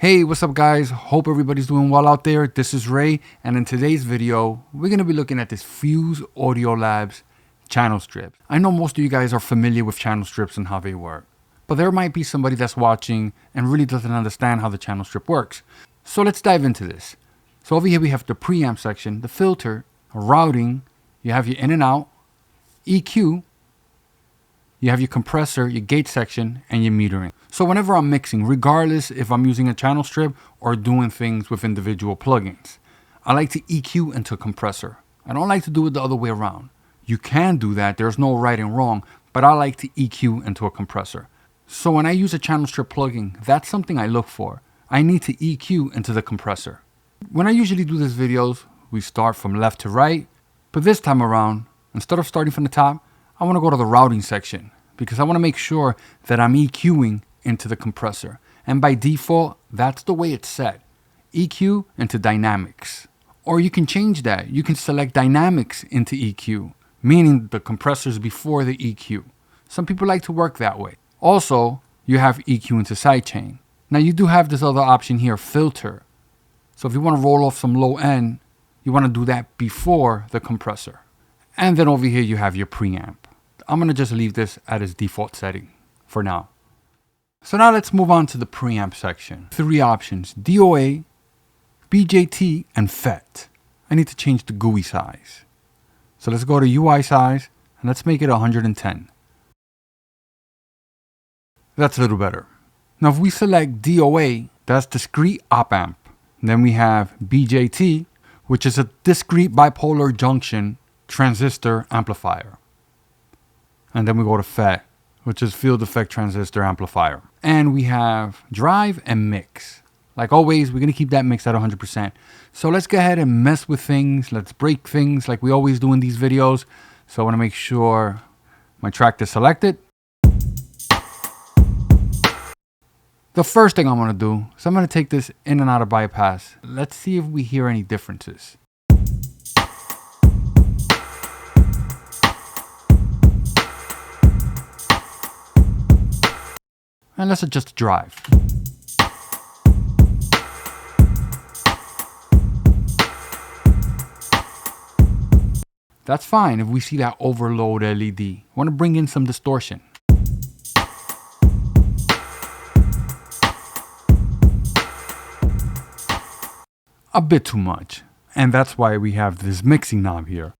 Hey, what's up guys? Hope everybody's doing well out there. This is Ray, and in today's video, we're going to be looking at this Fuse Audio Labs channel strip. I know most of you guys are familiar with channel strips and how they work, but there might be somebody that's watching and really doesn't understand how the channel strip works. So let's dive into this. So over here we have the preamp section, the filter, routing, you have your in and out, EQ, you have your compressor, your gate section, and your metering. So whenever I'm mixing, regardless if I'm using a channel strip or doing things with individual plugins, I like to EQ into a compressor. I don't like to do it the other way around. You can do that, there's no right and wrong, but I like to EQ into a compressor. So when I use a channel strip plugin, that's something I look for. I need to EQ into the compressor. When I usually do these videos, we start from left to right, but this time around, instead of starting from the top, I want to go to the routing section because I want to make sure that I'm EQing into the compressor. And by default, that's the way it's set. EQ into dynamics. Or you can change that. You can select dynamics into EQ, meaning the compressors before the EQ. Some people like to work that way. Also, you have EQ into sidechain. Now you do have this other option here, filter. So if you want to roll off some low end, you want to do that before the compressor. And then over here you have your preamp. I'm going to just leave this at its default setting for now. So now let's move on to the preamp section. 3 options, DOA, BJT, and FET. I need to change the GUI size. So let's go to UI size and let's make it 110. That's a little better. Now if we select DOA, that's discrete op amp. And then we have BJT, which is a discrete bipolar junction transistor amplifier. And then we go to FET, which is field effect transistor amplifier. And we have drive and mix. Like always, we're going to keep that mix at 100%. So let's go ahead and mess with things. Let's break things like we always do in these videos. So I want to make sure my track is selected. The first thing I'm going to do is I'm going to take this in and out of bypass. Let's see if we hear any differences. And let's adjust the drive. That's fine if we see that overload LED. I want to bring in some distortion. A bit too much. And that's why we have this mixing knob here.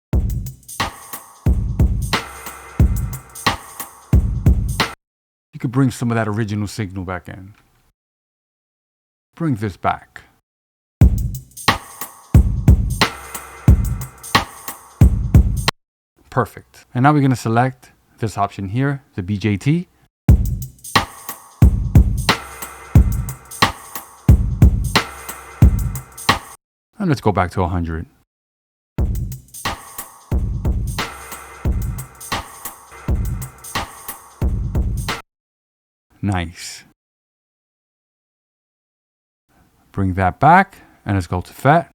You could bring some of that original signal back in. Bring this back. Perfect. And now we're going to select this option here, the BJT. And let's go back to 100. Nice. Bring that back and let's go to FET.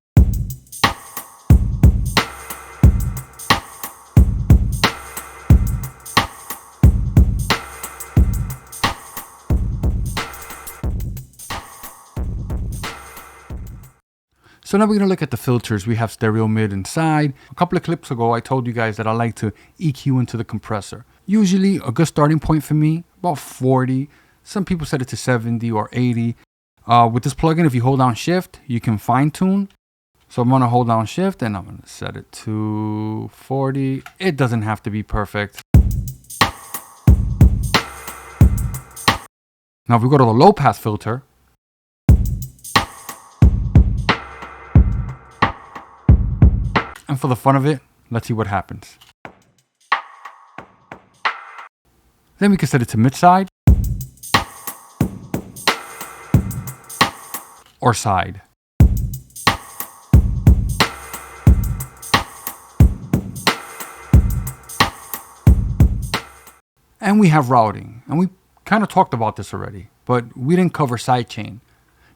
So now we're going to look at the filters. We have stereo mid and side. A couple of clips ago, I told you guys that I like to EQ into the compressor. Usually a good starting point for me, about 40. Some people set it to 70 or 80. With this plugin, if you hold down shift, you can fine tune. So I'm going to hold down shift and I'm going to set it to 40. It doesn't have to be perfect. Now if we go to the low pass filter, and for the fun of it, let's see what happens. Then we can set it to mid side or side. And we have routing. And we kind of talked about this already, but we didn't cover sidechain.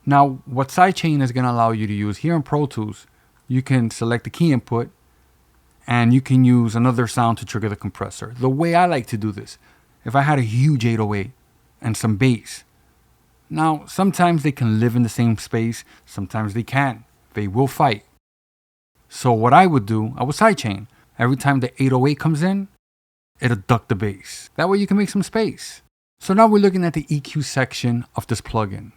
Now, what sidechain is going to allow you to use here in Pro Tools, you can select the key input and you can use another sound to trigger the compressor. The way I like to do this, if I had a huge 808 and some bass, Now, sometimes they can live in the same space, sometimes they can't. They will fight. So what I would do, I would sidechain. Every time the 808 comes in, it'll duck the bass. That way you can make some space. So now we're looking at the EQ section of this plugin.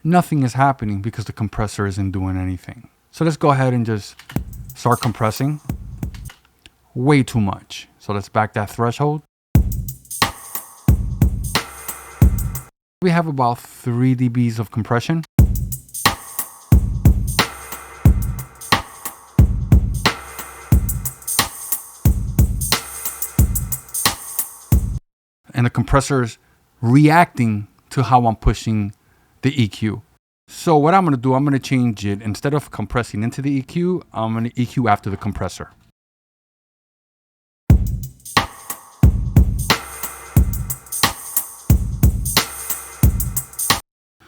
Nothing is happening because the compressor isn't doing anything. So let's go ahead and just start compressing. Way too much. So let's back that threshold. We have about 3 dBs of compression. And the compressor is reacting to how I'm pushing the EQ. So what I'm going to do, I'm going to change it. Instead of compressing into the EQ, I'm going to EQ after the compressor.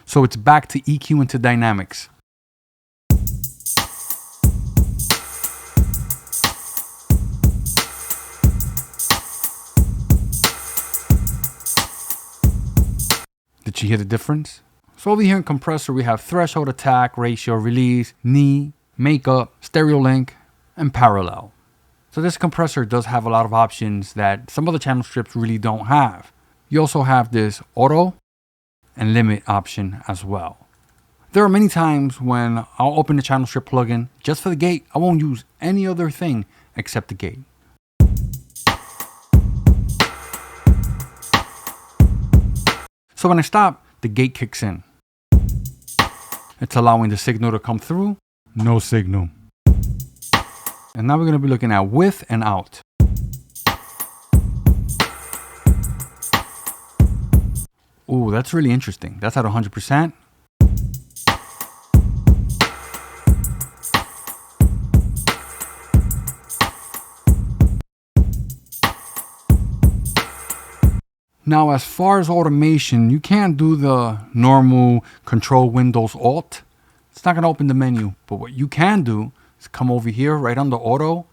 So it's back to EQ into dynamics. Did you hear the difference? So over here in compressor, we have threshold, attack, ratio, release, knee, makeup, stereo link, and parallel. So this compressor does have a lot of options that some other channel strips really don't have. You also have this auto and limit option as well. There are many times when I'll open the channel strip plugin just for the gate. I won't use any other thing except the gate. So when I stop, the gate kicks in. It's allowing the signal to come through. No signal. And now we're going to be looking at with and out. Ooh, that's really interesting. That's at 100%. Now, as far as automation, you can't do the normal Control Windows Alt. It's not going to open the menu. But what you can do is come over here right under Auto,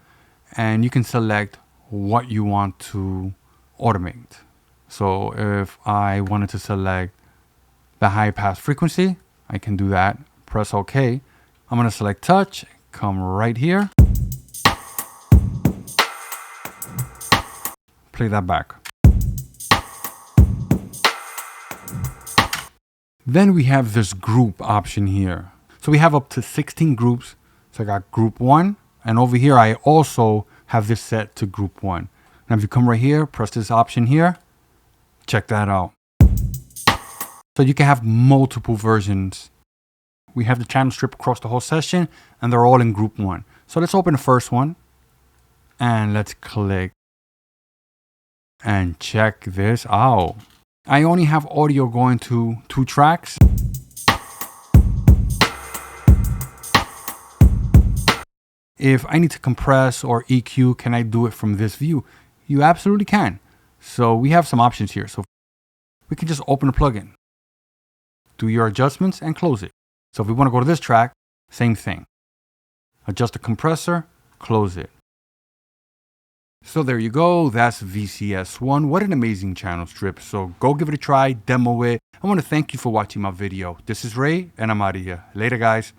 and you can select what you want to automate. So if I wanted to select the high pass frequency, I can do that. Press OK. I'm going to select touch, come right here. Play that back. Then we have this group option here. So we have up to 16 groups. So I got group 1. And over here, I also have this set to group 1. Now if you come right here, press this option here. Check that out. So you can have multiple versions. We have the channel strip across the whole session, and they're all in group 1. So let's open the first one. And let's click. And check this out. I only have audio going to 2 tracks. If I need to compress or EQ, can I do it from this view? You absolutely can. So we have some options here. So we can just open the plugin, do your adjustments, and close it. So if we want to go to this track, same thing. Adjust the compressor, close it. So there you go, that's VCS-1. What an amazing channel strip. So go give it a try, demo it. I want to thank you for watching my video. This is Ray, and I'm out of here. Later, guys.